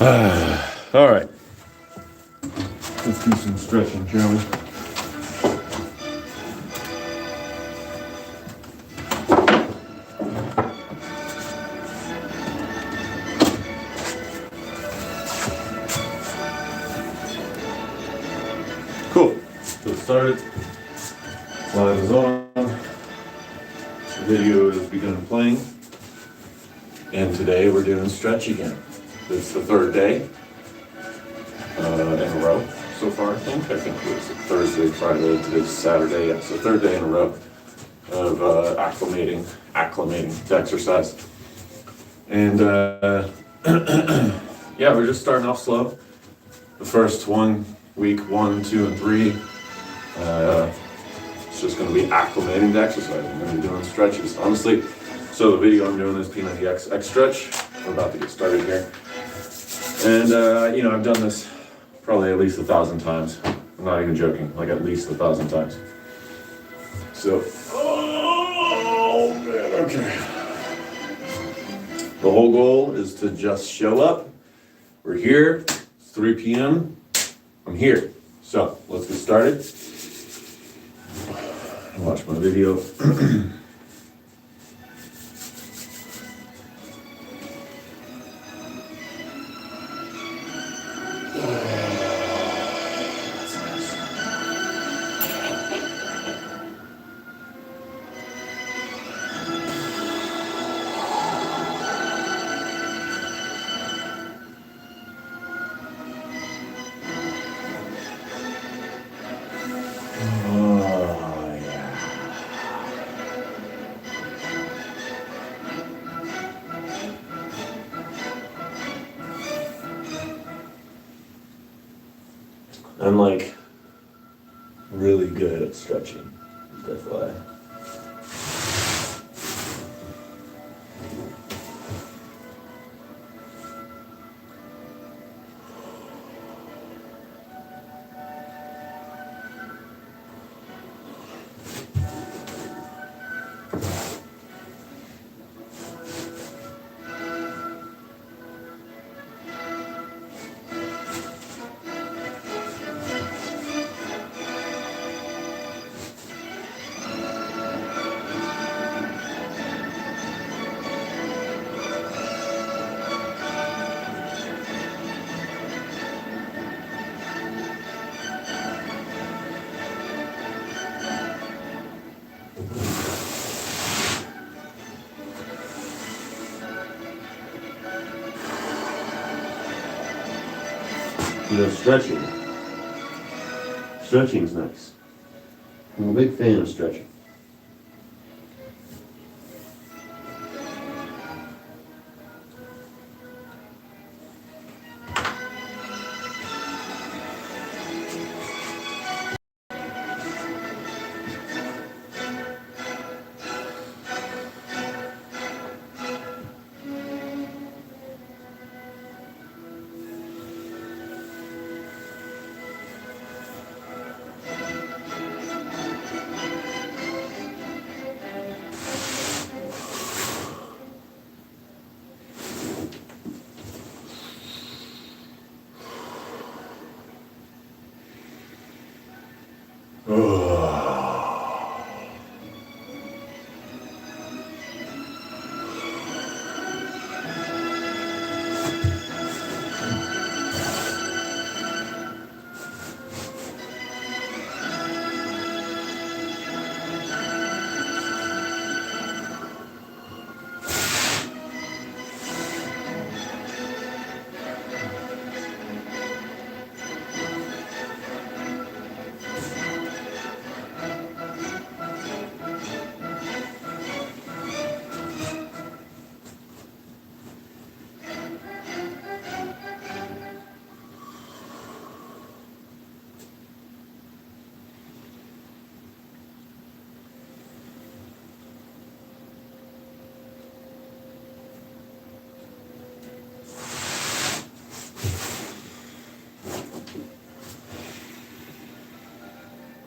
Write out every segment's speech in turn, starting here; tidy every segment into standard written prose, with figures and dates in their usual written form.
All right. Let's do some stretching, shall we? Cool. So it started. Light is on. The video has begun playing. And today we're doing stretch again. It's the third day in a row so far, I think. I think it was Thursday, Friday, today's Saturday. Yeah, so third day in a row of acclimating to exercise. And yeah, we're just starting off slow. The first week 1, 2, and 3, it's just going to be acclimating to exercise. I'm going to be doing stretches. Honestly, so the video I'm doing is P90X X stretch. We're about to get started here. And, I've done this probably at least 1,000 times. I'm not even joking, like at least 1,000 times. So, oh man, okay. The whole goal is to just show up. We're here, it's 3 p.m. I'm here. So, let's get started. Watch my video. I'm like really good at stretching. That's why. Stretching. Stretching's nice. I'm a big fan of stretching.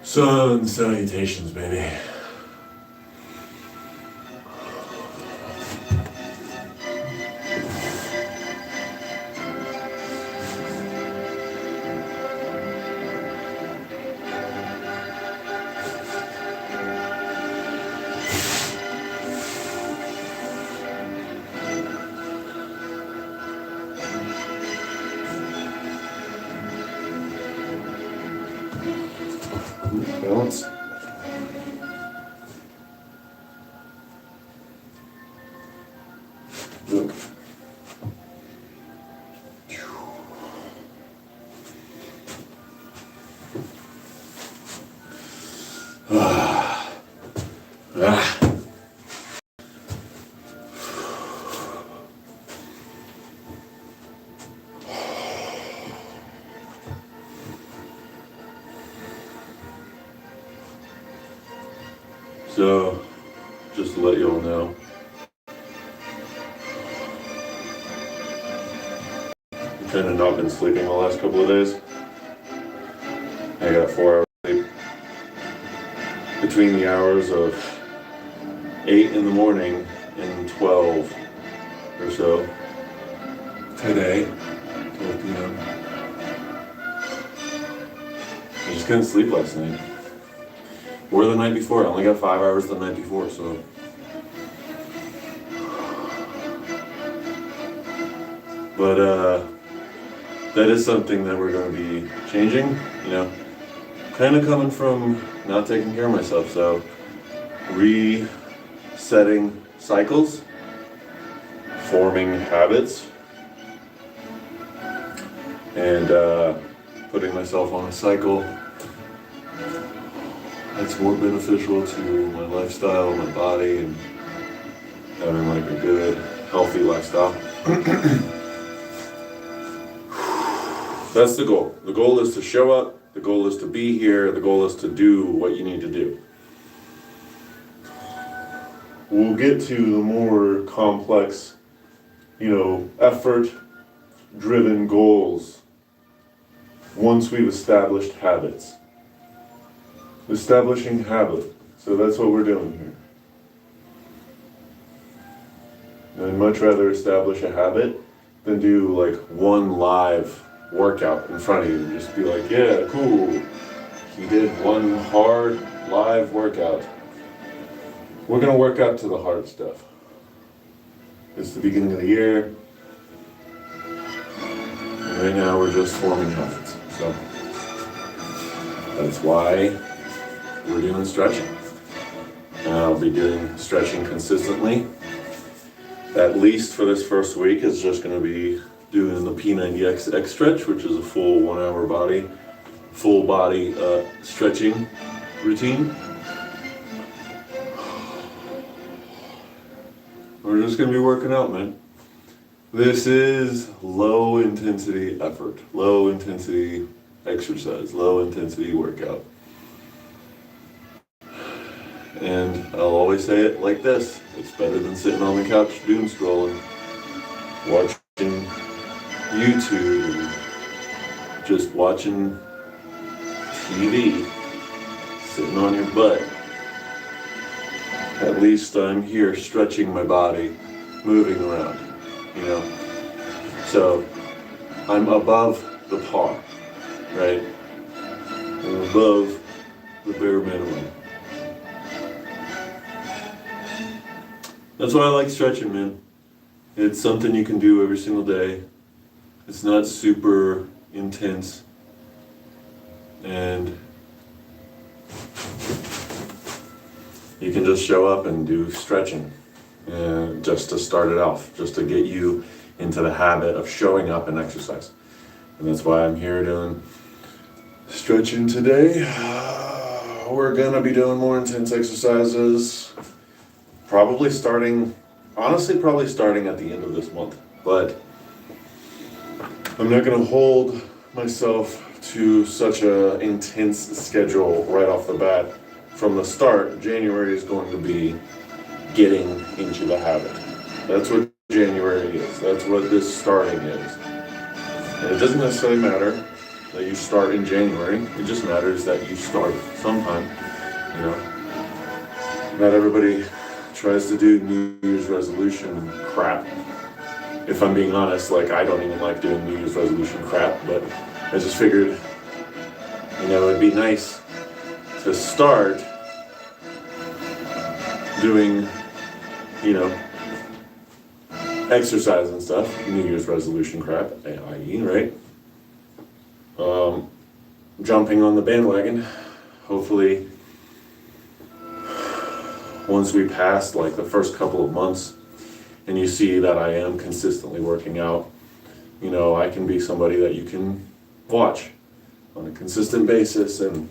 Sun salutations, baby. Look. So, just to let you all know, I've kind of not been sleeping the last couple of days. I got 4 hours sleep between the hours of 8 in the morning and 12 or so today, 12 p.m. I just couldn't sleep last night. Or the night before. I only got 5 hours the night before, so. But that is something that we're going to be changing, you know. Kind of coming from not taking care of myself, so resetting cycles, forming habits, and putting myself on a cycle that's more beneficial to my lifestyle, my body, and having like a good, healthy lifestyle. That's the goal. The goal is to show up. The goal is to be here. The goal is to do what you need to do. We'll get to the more complex, effort-driven goals once we've established habits. Establishing habit. So that's what we're doing here. I'd much rather establish a habit than do like one live workout in front of you. Just be like, yeah, cool. He did one hard live workout. We're gonna work out to the hard stuff. It's the beginning of the year. And right now we're just forming habits. So that's why we're doing stretching. And I'll be doing stretching consistently. At least for this first week, it's just gonna be doing the P90X stretch, which is a full 1 hour full body stretching routine. We're just gonna be working out, man. This is low intensity effort, low intensity exercise, low intensity workout. And I'll always say it like this: it's better than sitting on the couch doom scrolling, watching YouTube, and just watching TV, sitting on your butt. At least I'm here stretching my body, moving around, So I'm above the par, right? I'm above the bare minimum. That's why I like stretching, man. It's something you can do every single day. It's not super intense. And you can just show up and do stretching just to start it off, just to get you into the habit of showing up and exercise. And that's why I'm here doing stretching today. We're gonna be doing more intense exercises. Probably starting at the end of this month. But I'm not gonna hold myself to such an intense schedule right off the bat. From the start, January is going to be getting into the habit. That's what January is. That's what this starting is. And it doesn't necessarily matter that you start in January. It just matters that you start sometime. Not everybody tries to do New Year's resolution crap. If I'm being honest, I don't even like doing New Year's resolution crap, but I just figured, it'd be nice to start doing, exercise and stuff, New Year's resolution crap, i.e., right? Jumping on the bandwagon, hopefully, once we pass the first couple of months and you see that I am consistently working out, you know, I can be somebody that you can watch on a consistent basis and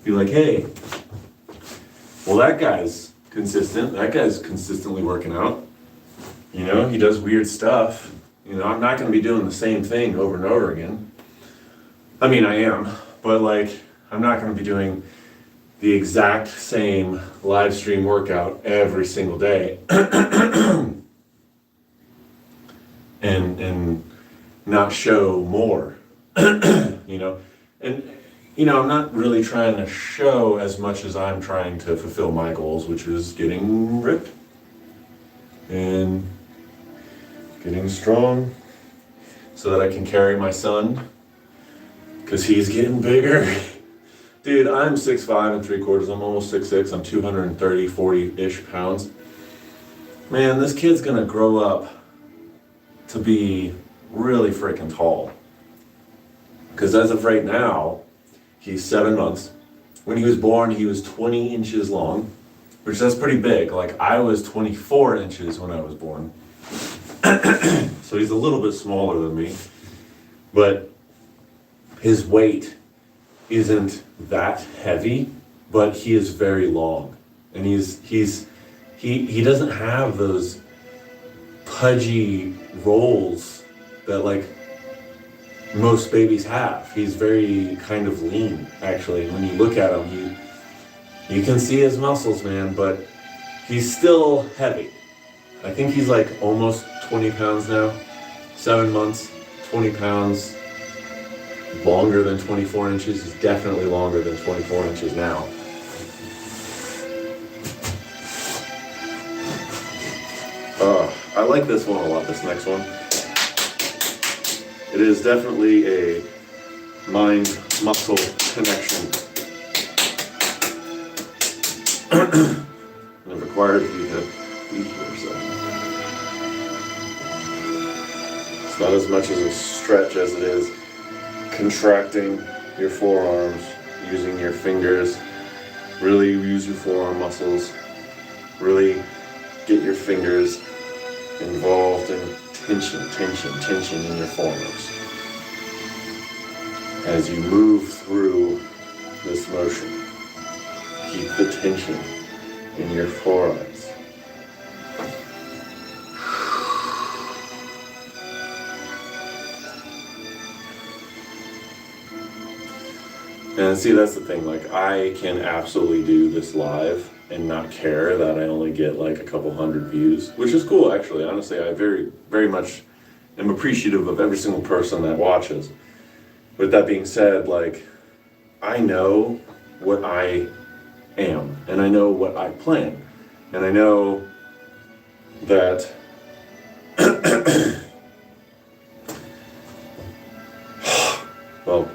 be like, hey, well, that guy's consistent. That guy's consistently working out. You know, he does weird stuff. You know, I'm not going to be doing the same thing over and over again. I mean, I am, but like, I'm not going to be doing the exact same live stream workout every single day and not show more, you know, and you know, I'm not really trying to show as much as I'm trying to fulfill my goals, which is getting ripped and getting strong so that I can carry my son, because he's getting bigger. Dude, I'm 6'5" 3/4. I'm almost 6'6". I'm 230, 40-ish pounds. Man, this kid's gonna grow up to be really freaking tall. Because as of right now, he's 7 months. When he was born, he was 20 inches long, which that's pretty big. Like, I was 24 inches when I was born. So he's a little bit smaller than me. But his weight isn't that heavy, but he is very long. And he doesn't have those pudgy rolls that like most babies have. He's very kind of lean, actually. When you look at him, you can see his muscles, man, but he's still heavy. I think he's like almost 20 pounds now. 7 months, 20 pounds. Longer than 24 inches. He's definitely longer than 24 inches now. I like this one a lot, this next one. It is definitely a mind-muscle connection. And it requires you to be here, so. It's not as much as a stretch as it is contracting your forearms, using your fingers. Really use your forearm muscles. Really get your fingers involved in tension in your forearms. As you move through this motion, keep the tension in your forearms. And see, that's the thing, like, I can absolutely do this live and not care that I only get like a couple hundred views, which is cool, actually. Honestly, I very, very much am appreciative of every single person that watches. With that being said, like, I know what I am, and I know what I plan, and I know that well,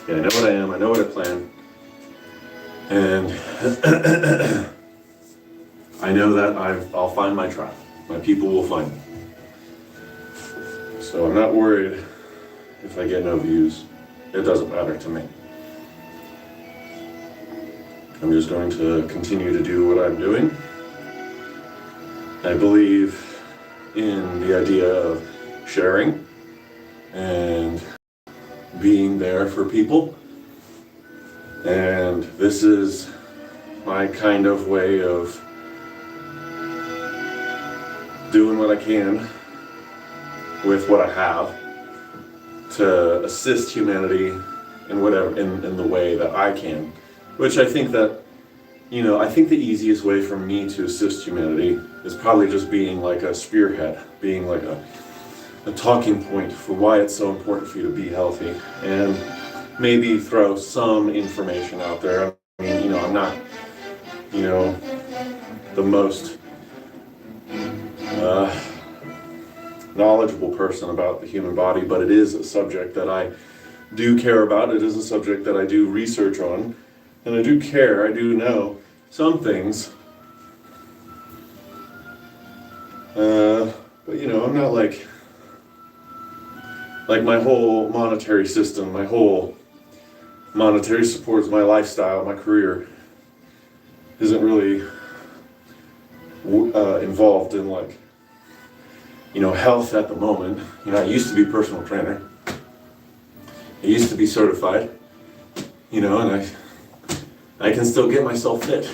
yeah, I know what I am, I know what I plan, and I know that I'll find my tribe. My people will find me. So I'm not worried if I get no views. It doesn't matter to me. I'm just going to continue to do what I'm doing. I believe in the idea of sharing and being there for people. And this is my kind of way of doing what I can with what I have to assist humanity in whatever, in the way that I can. Which I think that, you know, I think the easiest way for me to assist humanity is probably just being like a spearhead, being like a talking point for why it's so important for you to be healthy, and maybe throw some information out there. I mean, you know, I'm not, you know, the most knowledgeable person about the human body, but it is a subject that I do care about. It is a subject that I do research on, and I do care. I do know some things. But you know, I'm not like my whole monetary system, my whole monetary supports my lifestyle, my career. isn't really involved in like, health at the moment. I used to be a personal trainer. I used to be certified, and I can still get myself fit.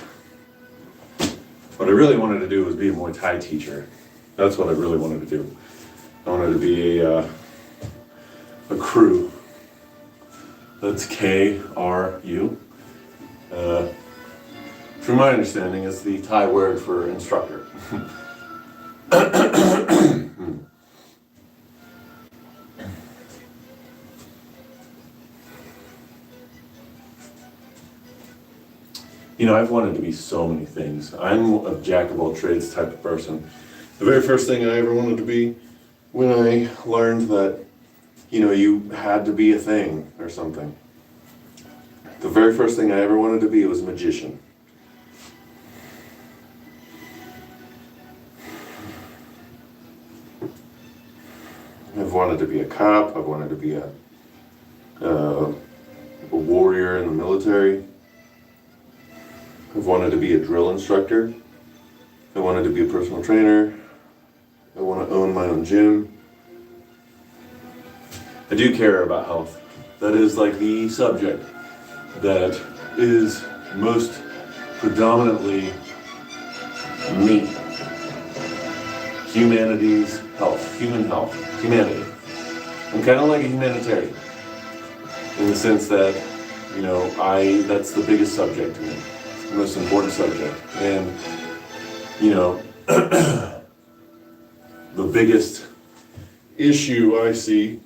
What I really wanted to do was be a Muay Thai teacher. That's what I really wanted to do. I wanted to be a crew. That's KRU. From my understanding, it's the Thai word for instructor. I've wanted to be so many things. I'm a jack of all trades type of person. The very first thing I ever wanted to be, when I learned that, you had to be a thing or something. The very first thing I ever wanted to be was a magician. I've wanted to be a cop. I've wanted to be a warrior in the military. I've wanted to be a drill instructor. I wanted to be a personal trainer. I want to own my own gym. I do care about health. That is like the subject that is most predominantly me. Humanity's health, human health, humanity. I'm kind of like a humanitarian in the sense that, that's the biggest subject to me, the most important subject. And, the biggest issue I see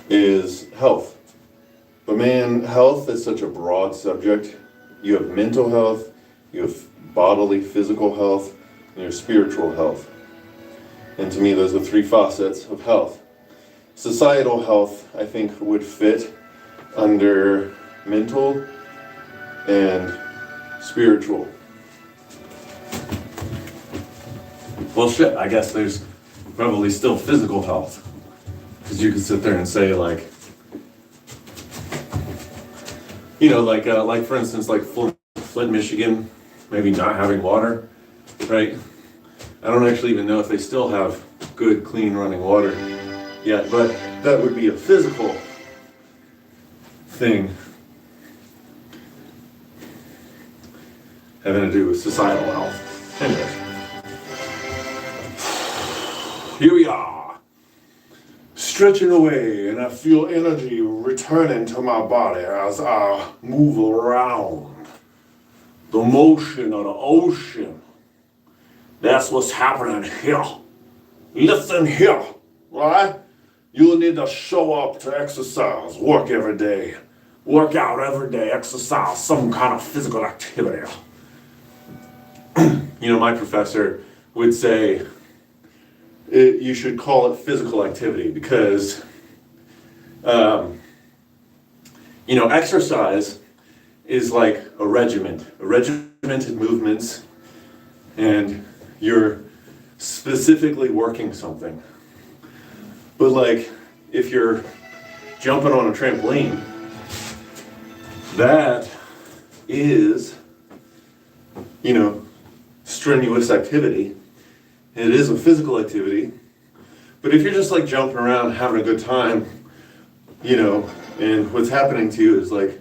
is health. But man, health is such a broad subject. You have mental health, you have bodily, physical health, and your spiritual health. And to me, those are three facets of health. Societal health, I think, would fit under mental and spiritual. Well, shit, I guess there's probably still physical health. Because you could sit there and say, like for instance, like Flint, Michigan, maybe not having water, right? I don't actually even know if they still have good, clean running water yet, but that would be a physical thing having to do with societal health. Anyways, here we are, stretching away, and I feel energy returning to my body as I move around. The motion of the ocean. That's what's happening here. Listen here, right? You'll need to show up to exercise, work every day, work out every day, exercise, some kind of physical activity. My professor would say you should call it physical activity because, exercise is like a regimented movements, and you're specifically working something. But like, if you're jumping on a trampoline, that is, strenuous activity. It is a physical activity. But if you're just like jumping around, having a good time, and what's happening to you is like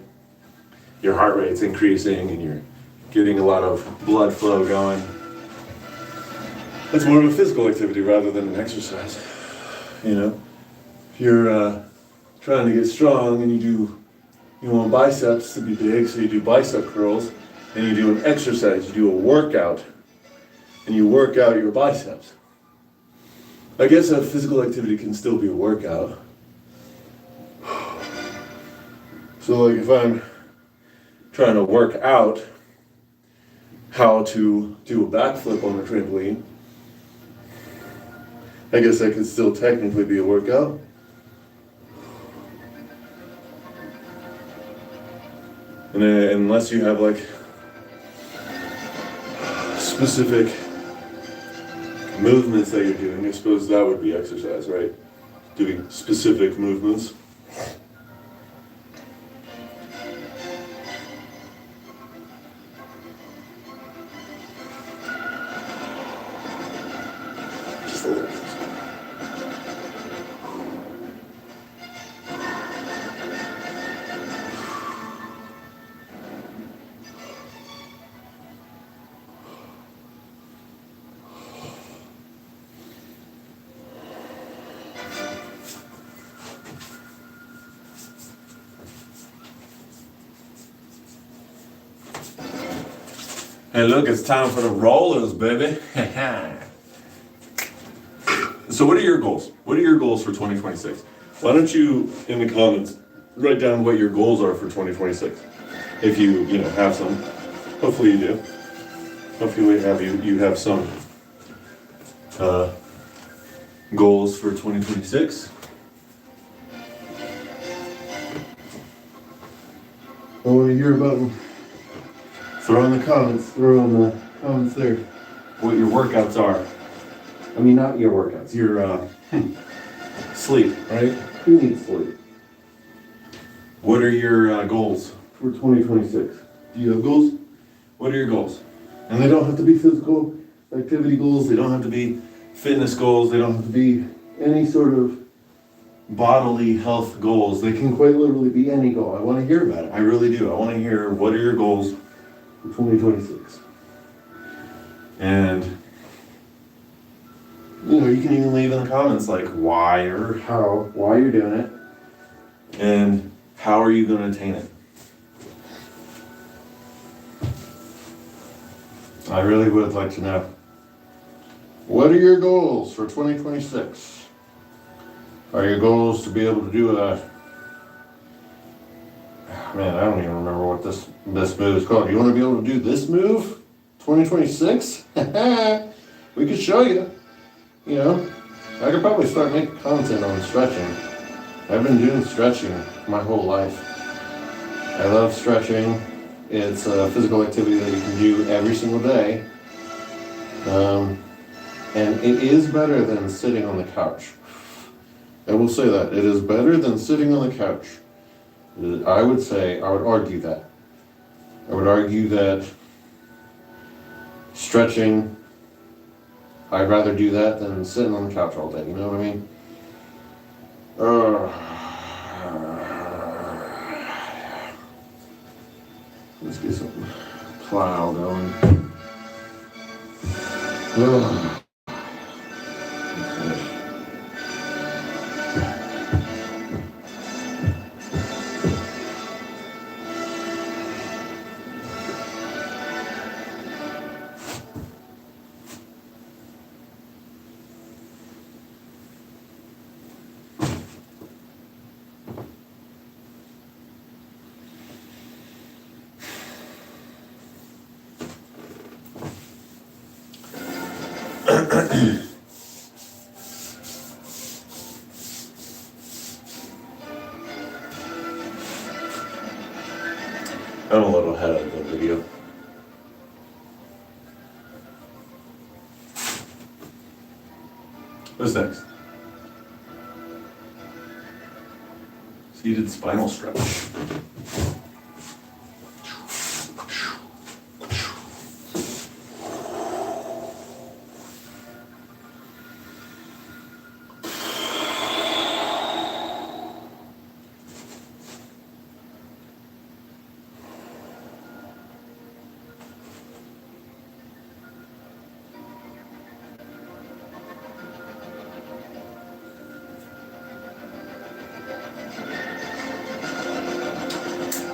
your heart rate's increasing and you're getting a lot of blood flow going. That's more of a physical activity rather than an exercise. If you're trying to get strong and you want biceps to be big, so you do bicep curls, and you do an exercise, you do a workout, and you work out your biceps. I guess a physical activity can still be a workout. So like if I'm trying to work out how to do a backflip on the trampoline, I guess that could still technically be a workout. And then, unless you have like specific movements that you're doing, I suppose that would be exercise, right? Doing specific movements. Hey, look, it's time for the rollers, baby. So what are your goals? What are your goals for 2026? Why don't you, in the comments, write down what your goals are for 2026? If you have some. Hopefully you do. Hopefully you have some goals for 2026. I want to hear about them. Throw in the comments there what your workouts are. I mean, not your workouts, your sleep, right? Who needs sleep? What are your goals for 2026? Do you have goals? What are your goals? And they don't have to be physical activity goals. They don't have to be fitness goals. They don't have to be any sort of bodily health goals. They can quite literally be any goal. I want to hear about it. I really do. I want to hear what are your goals for 2026. And you can even leave in the comments like why you're doing it, and how are you going to attain it. I really would like to know. What are your goals for 2026? Are your goals to be able to do I don't even remember what this move is called. You want to be able to do this move? 2026? We could show you. I could probably start making content on stretching. I've been doing stretching my whole life. I love stretching. It's a physical activity that you can do every single day. And it is better than sitting on the couch. I will say that. It is better than sitting on the couch. I would argue that. I would argue that stretching, I'd rather do that than sitting on the couch all day, you know what I mean? Let's get some plow going. I'm a little ahead of the video. What's next? Seated spinal stretch.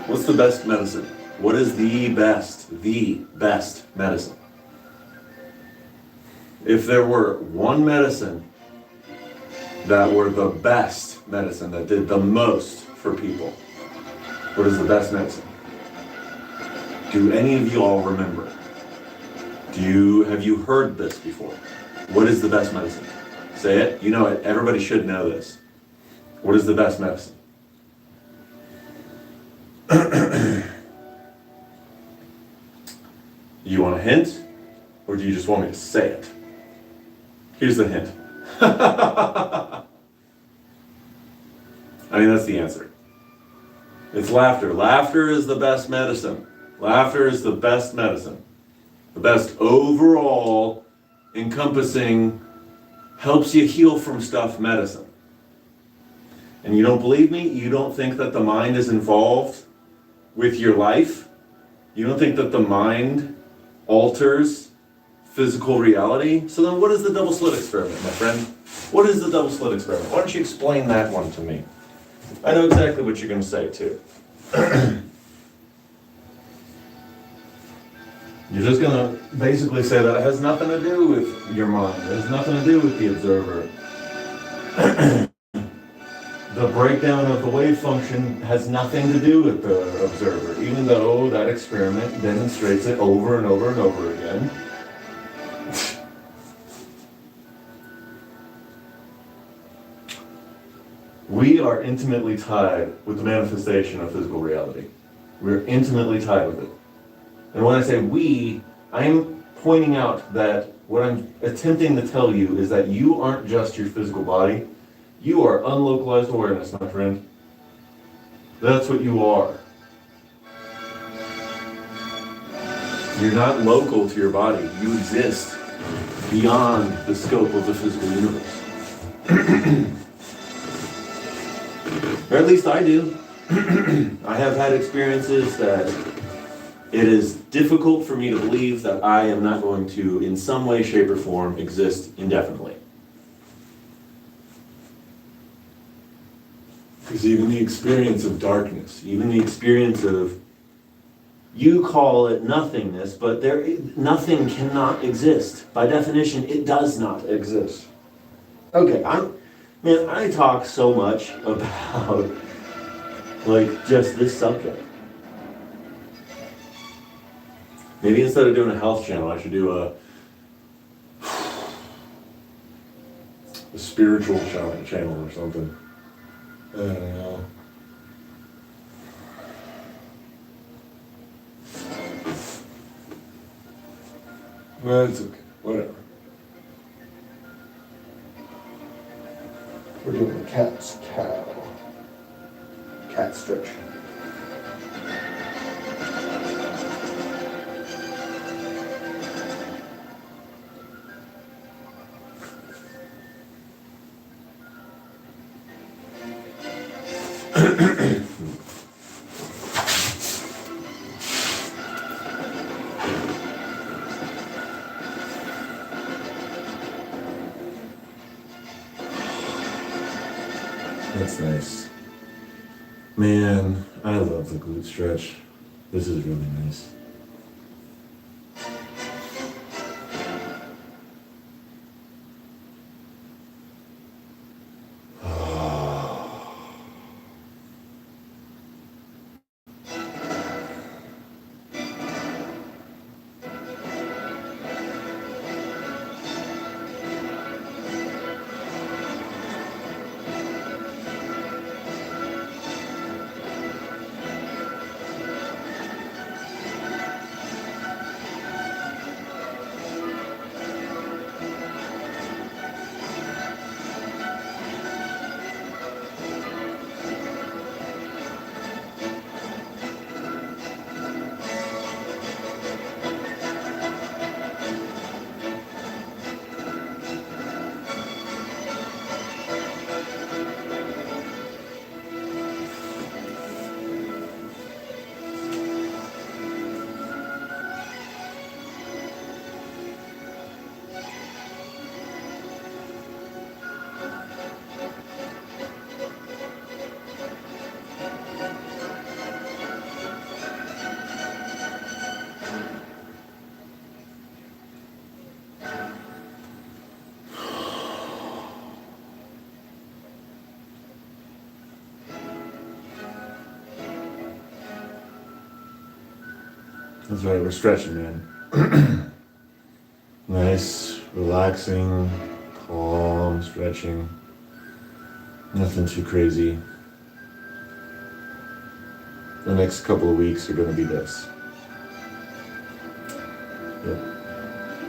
What's the best medicine? What is the best medicine? If there were one medicine that were the best medicine, that did the most for people, what is the best medicine? Do any of you all remember? Have you heard this before? What is the best medicine? Say it. You know it. Everybody should know this. What is the best medicine? You want a hint? Or do you just want me to say it? Here's the hint. I mean, that's the answer. It's laughter. Laughter is the best medicine. Laughter is the best medicine. The best overall, encompassing, helps you heal from stuff medicine. And you don't believe me? You don't think that the mind is involved with your life? You don't think that the mind alters physical reality? So then what is the double slit experiment, my friend? What is the double slit experiment? Why don't you explain that one to me? I know exactly what you're going to say, too. You're just gonna basically say that it has nothing to do with your mind. It has nothing to do with the observer. The breakdown of the wave function has nothing to do with the observer, even though that experiment demonstrates it over and over and over again. We are intimately tied with the manifestation of physical reality. We're intimately tied with it. And when I say we, I'm pointing out that what I'm attempting to tell you is that you aren't just your physical body. You are unlocalized awareness, my friend. That's what you are. You're not local to your body. You exist beyond the scope of the physical universe. Or at least I do. I have had experiences that it is difficult for me to believe that I am not going to, in some way, shape, or form, exist indefinitely. Because even the experience of darkness, even the experience of, you call it nothingness, but nothing cannot exist. By definition, it does not exist. Okay, I talk so much about, just this subject. Maybe instead of doing a health channel, I should do a spiritual channel or something. I don't know. Well, it's okay. Whatever. We're doing a cat's cow. Cat stretch. That's nice. Man, I love the glute stretch. This is really nice. That's right, we're stretching, man. Nice, relaxing, calm stretching. Nothing too crazy. The next couple of weeks are going to be this. Yep.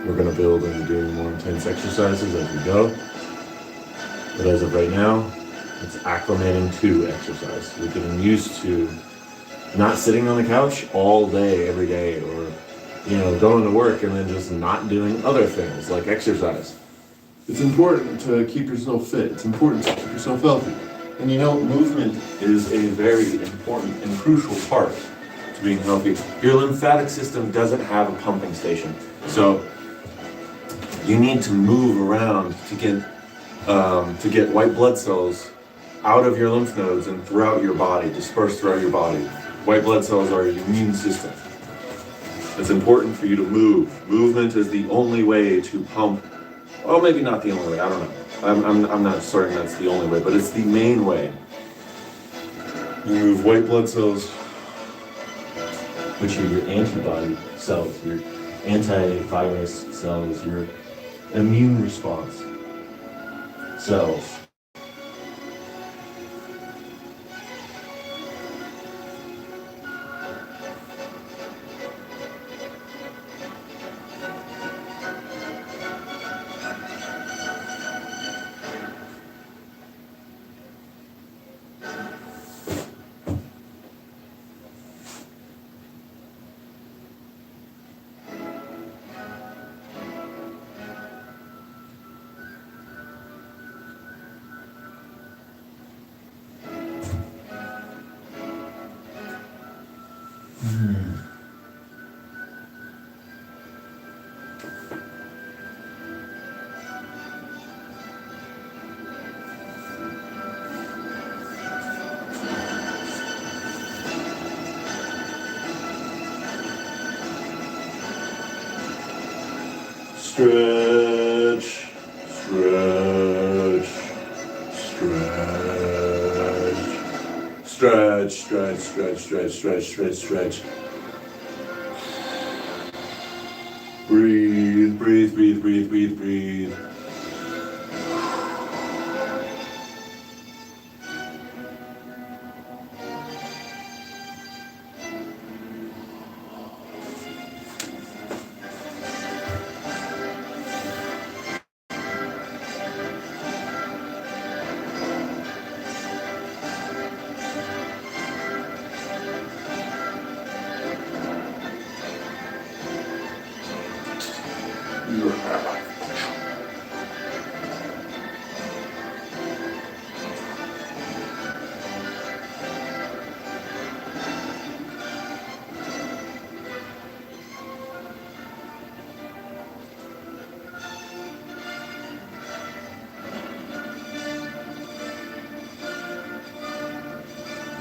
We're going to build into doing more intense exercises as we go. But as of right now, it's acclimating to exercise. We're getting used to not sitting on the couch all day, every day, or, going to work and then just not doing other things like exercise. It's important to keep yourself fit. It's important to keep yourself healthy. And movement is a very important and crucial part to being healthy. Your lymphatic system doesn't have a pumping station. So you need to move around to get white blood cells out of your lymph nodes and throughout your body, dispersed throughout your body. White blood cells are your immune system. It's important for you to move. Movement is the only way to pump. Well, maybe not the only way. I don't know. I'm not certain that's the only way, but it's the main way. You move white blood cells, which are your antibody cells, your antivirus cells, your immune response cells. Stretch, stretch, stretch, stretch, stretch, stretch, stretch, stretch, stretch, stretch. Breathe, breathe, breathe, breathe, breathe, breathe.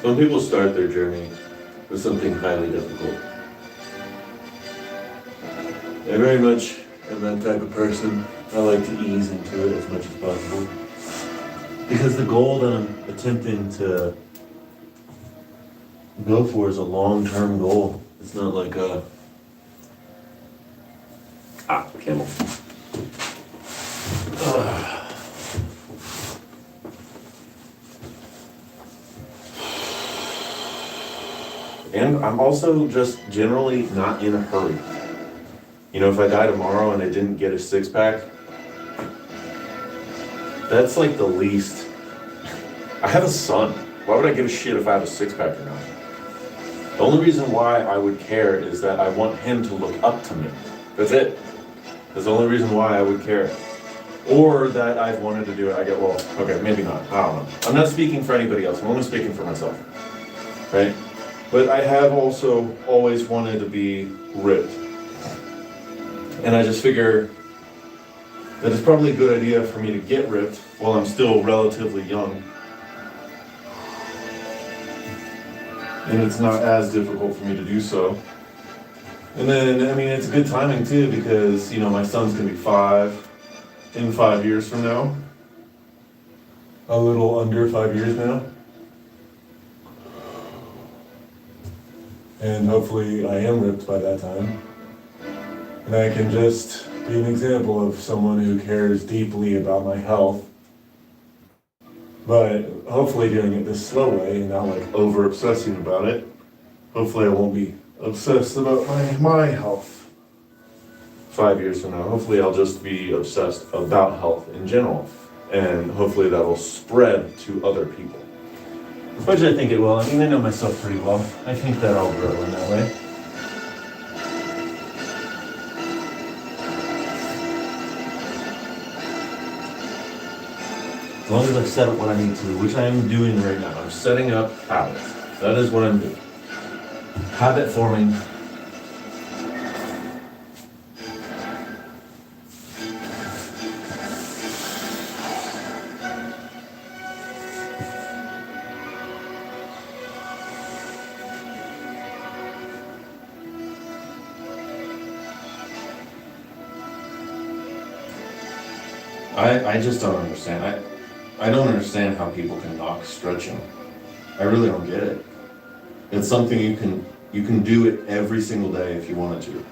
Some people start their journey with something highly difficult. I very much am that type of person. I like to ease into it as much as possible. Because the goal that I'm attempting to go for is a long-term goal. It's not like a... camel. And I'm also just generally not in a hurry. You know, if I die tomorrow and I didn't get a six-pack, that's like the least. I have a son. Why would I give a shit if I have a six-pack or not? The only reason why I would care is that I want him to look up to me. That's it. That's the only reason why I would care. Or that I've wanted to do it. Well, okay, maybe not. I don't know. I'm not speaking for anybody else. I'm only speaking for myself. Right? But I have also always wanted to be ripped. And I just figure that it's probably a good idea for me to get ripped while I'm still relatively young. And it's not as difficult for me to do so. And then, I mean, it's good timing too, because, you know, my son's gonna be 5 in 5 years from now. A little under 5 years now. And hopefully I am ripped by that time. And I can just be an example of someone who cares deeply about my health. But hopefully doing it this slow way and not like over obsessing about it. Hopefully I won't be obsessed about my health 5 years from now. Hopefully I'll just be obsessed about health in general. And hopefully that'll spread to other people. Which I think it will. I mean, I know myself pretty well. I think that I'll grow in that way. As long as I've set up what I need to, which I am doing right now. I'm setting up habits. That is what I'm doing. Habit forming. I just don't understand. I don't understand how people can knock stretching. I really don't get it. It's something you can do it every single day if you wanted to.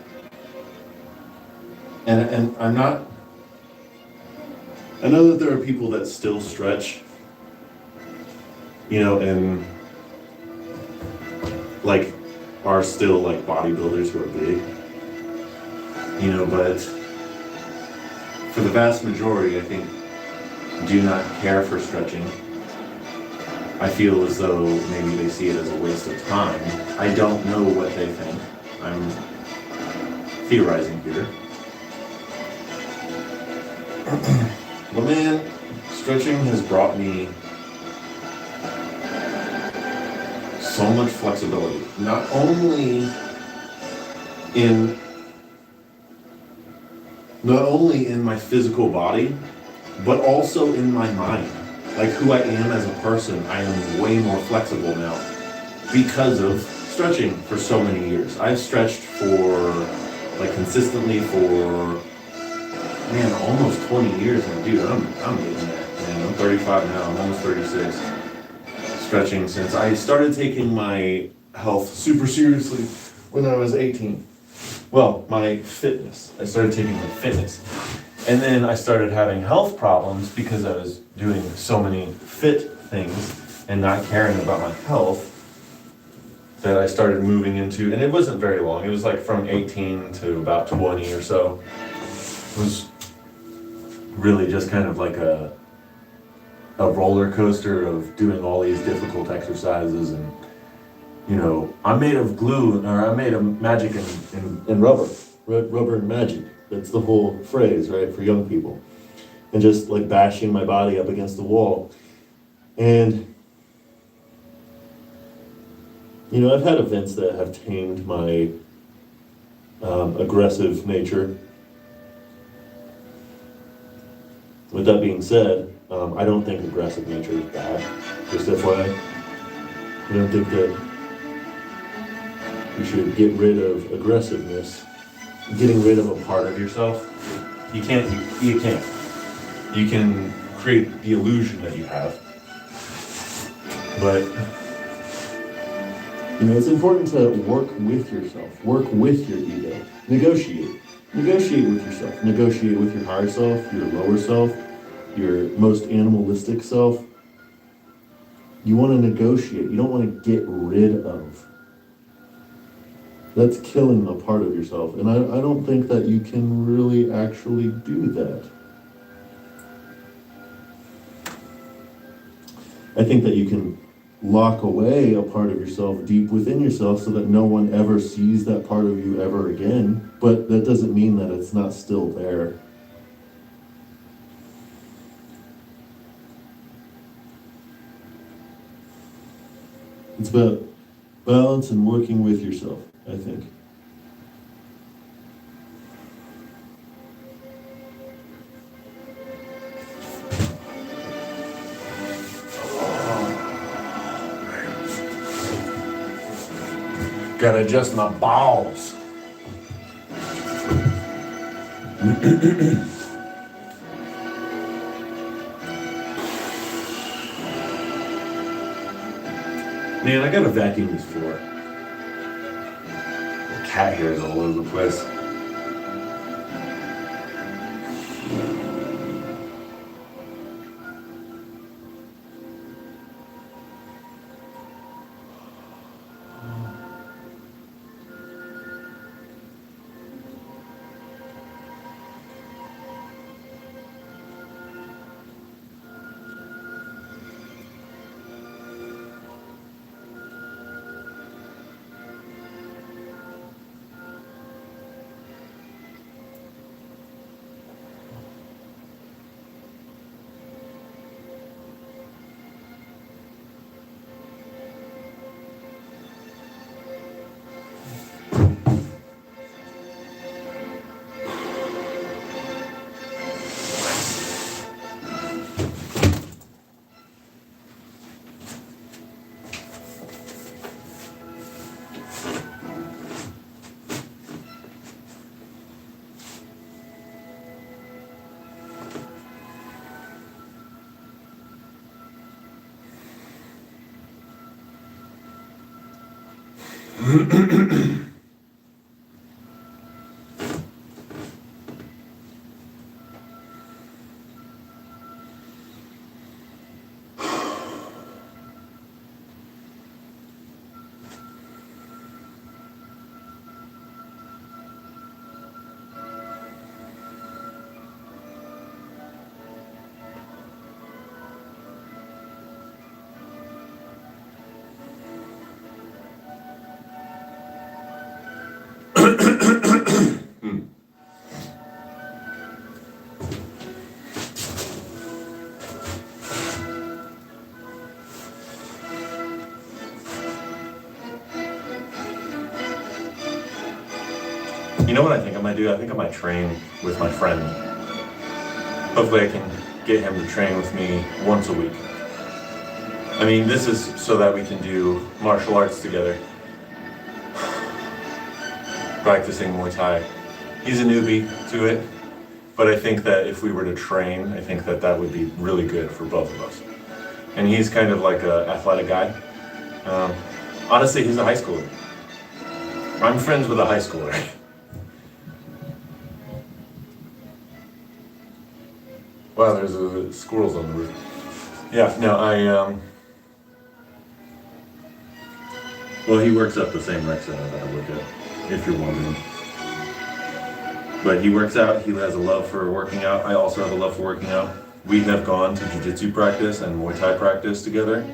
And I'm not. I know that there are people that still stretch, and like are still like bodybuilders who are big, but for the vast majority, I think, do not care for stretching. I feel as though maybe they see it as a waste of time. I don't know what they think. I'm theorizing here. But man, stretching has brought me so much flexibility. Not only in my physical body, but also in my mind. Like who I am as a person, I am way more flexible now because of stretching for so many years. I've stretched consistently for, man, almost 20 years. And dude, I'm getting there, man. I'm 35 now, I'm almost 36. Stretching since I started taking my health super seriously when I was 18. Well, my fitness. I started taking my fitness. And then I started having health problems because I was doing so many fit things and not caring about my health that I started moving into, and it wasn't very long. It was like from 18 to about 20 or so. It was really just kind of like a roller coaster of doing all these difficult exercises, and I'm made of glue, or I'm made of magic and rubber. Rubber and magic. That's the whole phrase, right, for young people. And just like bashing my body up against the wall. And, I've had events that have tamed my aggressive nature. With that being said, I don't think aggressive nature is bad. Just FYI. I don't think that you should get rid of aggressiveness. Getting rid of a part of yourself. You can't. You can create the illusion that you have. But, it's important to work with yourself. Work with your ego. Negotiate. Negotiate with yourself. Negotiate with your higher self, your lower self, your most animalistic self. You want to negotiate. You don't want to get rid of. That's killing a part of yourself. And I don't think that you can really actually do that. I think that you can lock away a part of yourself deep within yourself so that no one ever sees that part of you ever again. But that doesn't mean that it's not still there. It's about balance and working with yourself, I think. Gotta adjust my balls. Man, I gotta vacuum this floor. The cat hairs all over the place. You know what I think I might do? I think I might train with my friend. Hopefully I can get him to train with me once a week. I mean, this is so that we can do martial arts together. Practicing Muay Thai. He's a newbie to it, but I think that if we were to train, I think that that would be really good for both of us. And he's kind of like an athletic guy. Honestly, he's a high schooler. I'm friends with a high schooler. Wow, there's squirrels on the roof. Yeah, no, well, he works at the same rec center that I work at, if you're wondering. But he works out, he has a love for working out. I also have a love for working out. We have gone to jiu-jitsu practice and Muay Thai practice together.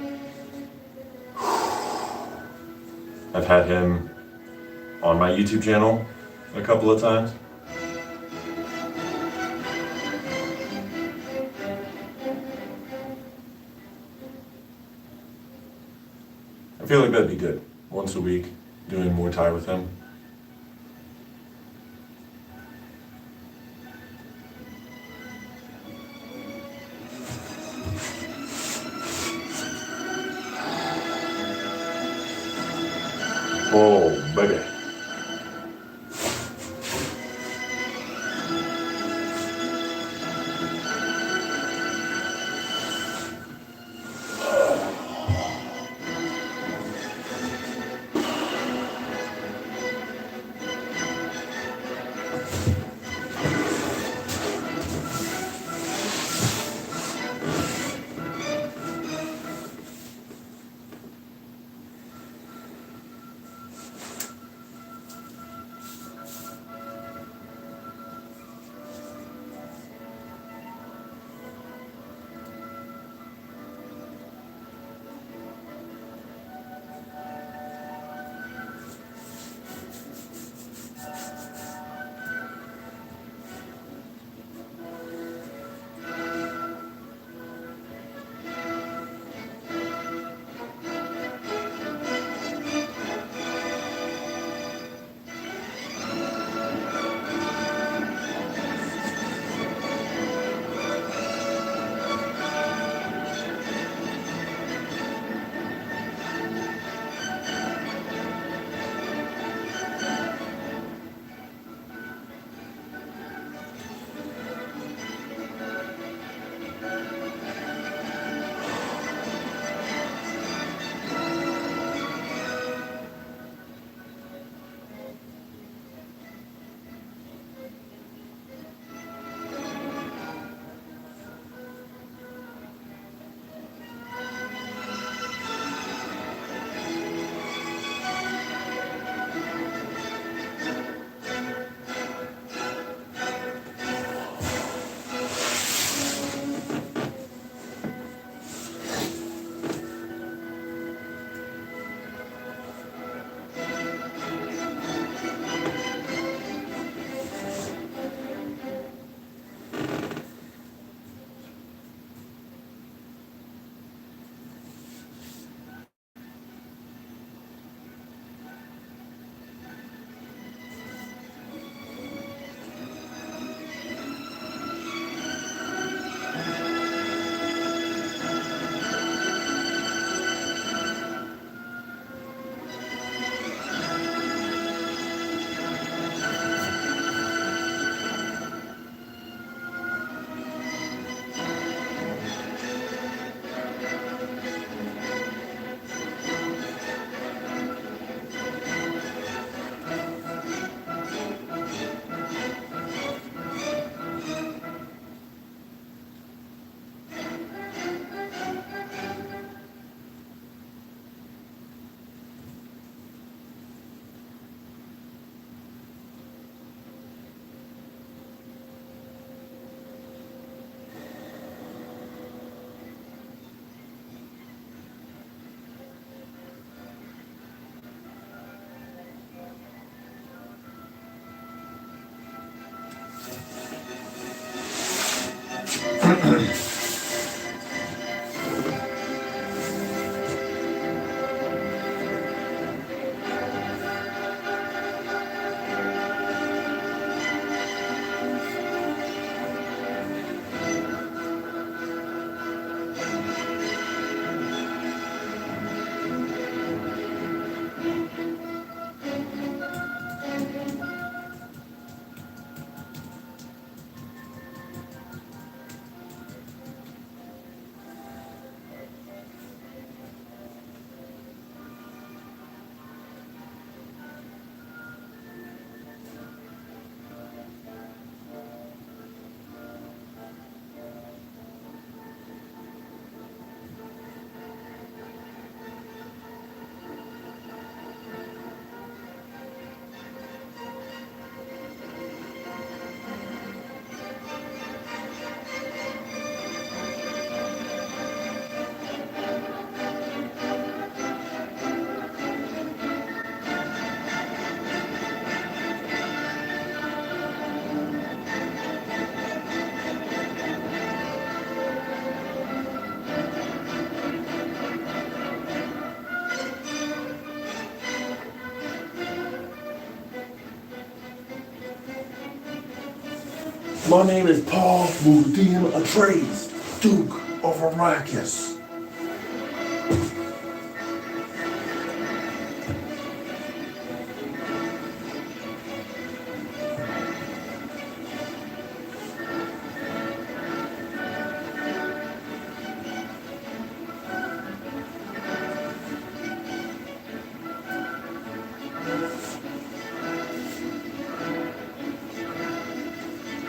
I've had him on my YouTube channel a couple of times. I feel like that'd be good. Once a week, doing Muay Thai with him. Oh, baby. My name is Paul Mudim Atreides, Duke of Arrakis.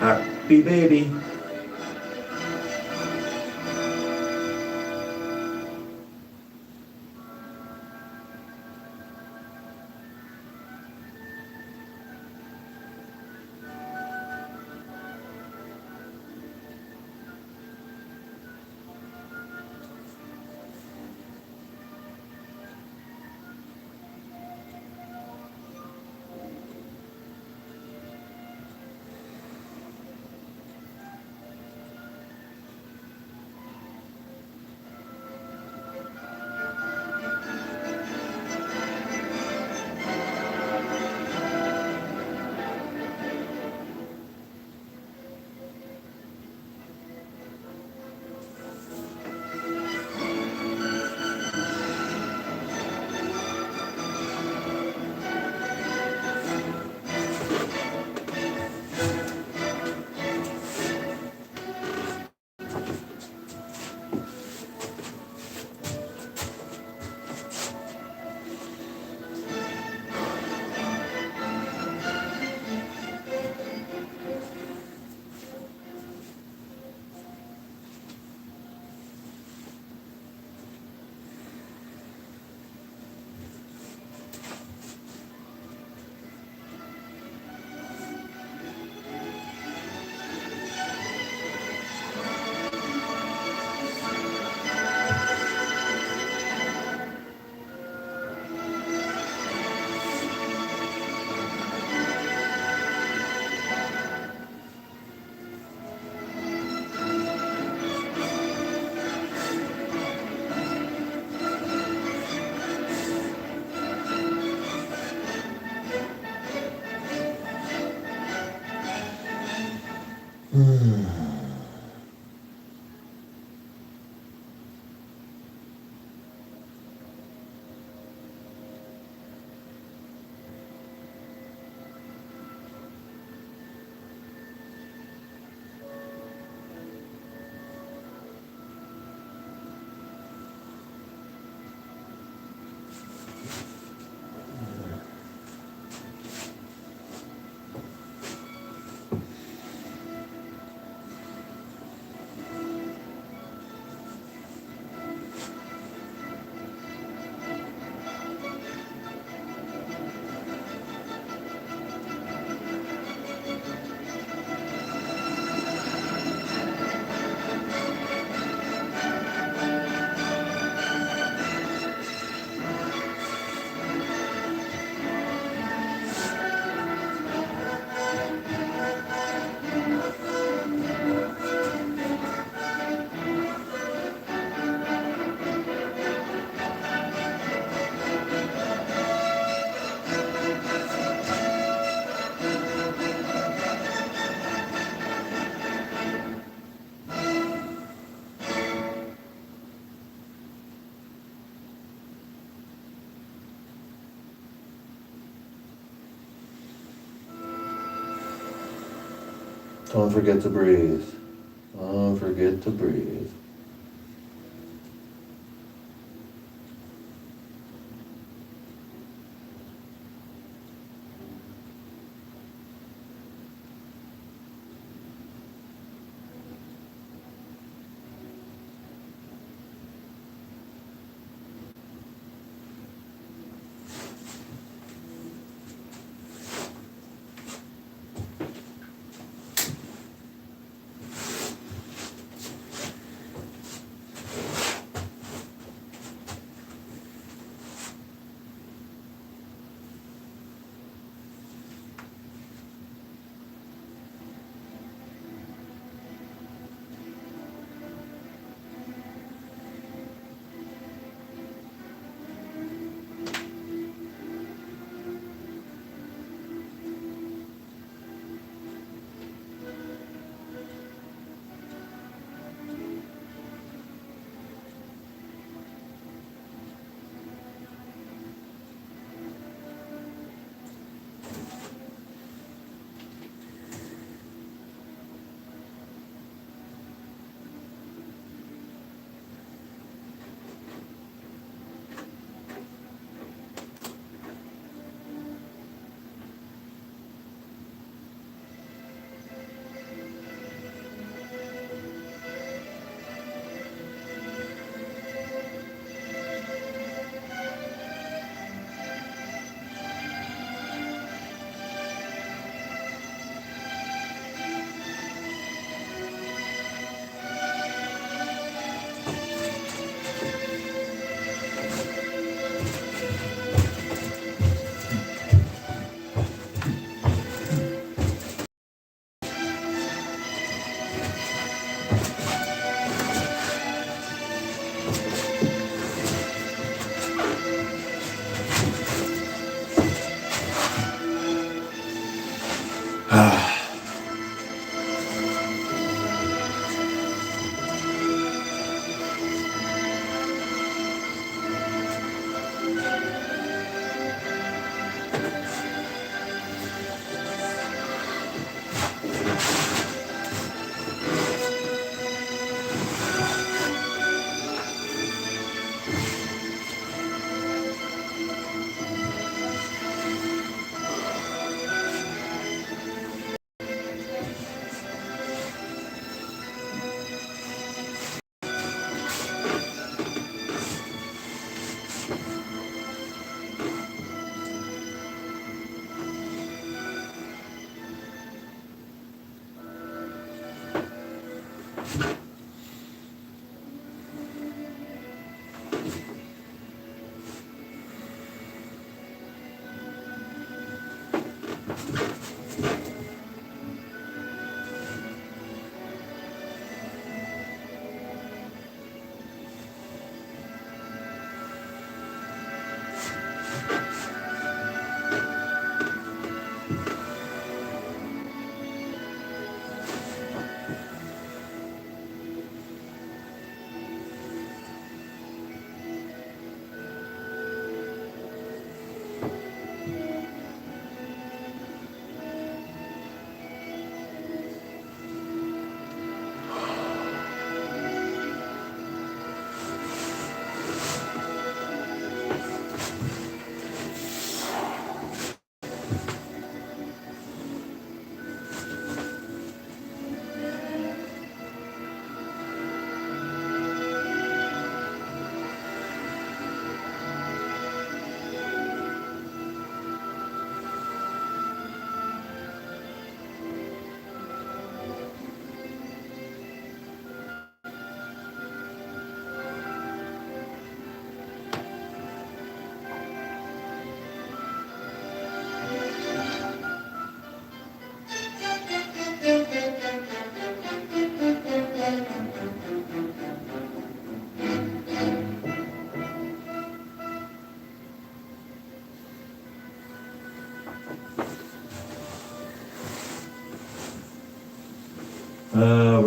Happy baby. Don't forget to breathe. Don't forget to breathe.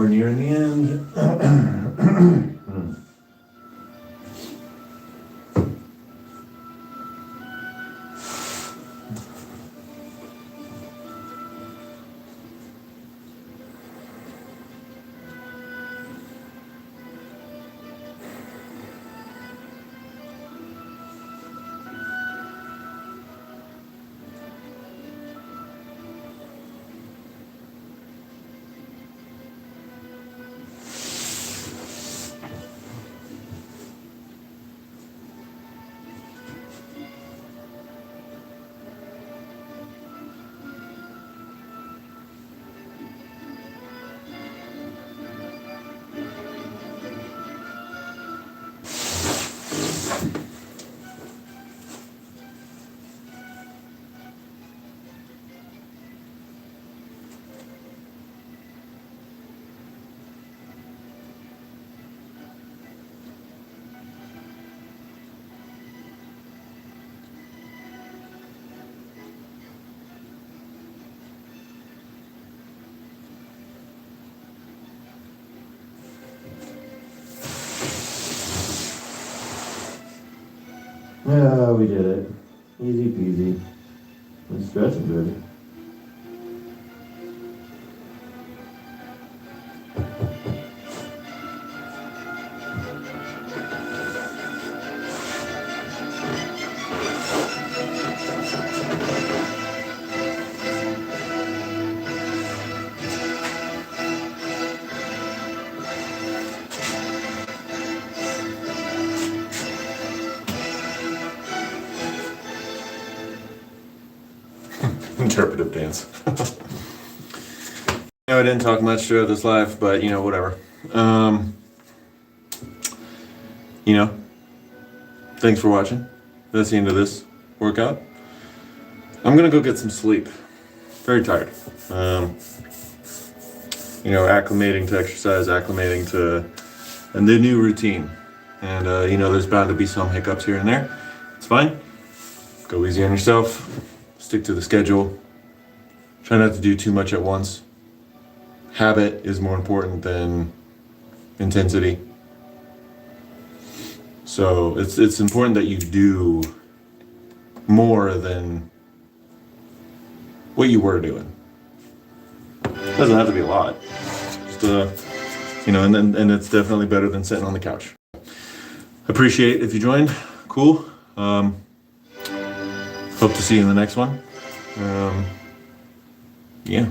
We're nearing the end. Yeah, we did it. Easy peasy. I'm stretching, baby. Interpretive dance. I didn't talk much throughout this live, but whatever. Thanks for watching. That's the end of this workout. I'm gonna go get some sleep. Very tired. Acclimating to exercise, acclimating to the new routine. And there's bound to be some hiccups here and there. It's fine. Go easy on yourself. Stick to the schedule. Try not to do too much at once. Habit is more important than intensity. So it's important that you do more than what you were doing. It doesn't have to be a lot. Just and it's definitely better than sitting on the couch. Appreciate if you joined. Cool. Hope to see you in the next one. Yeah.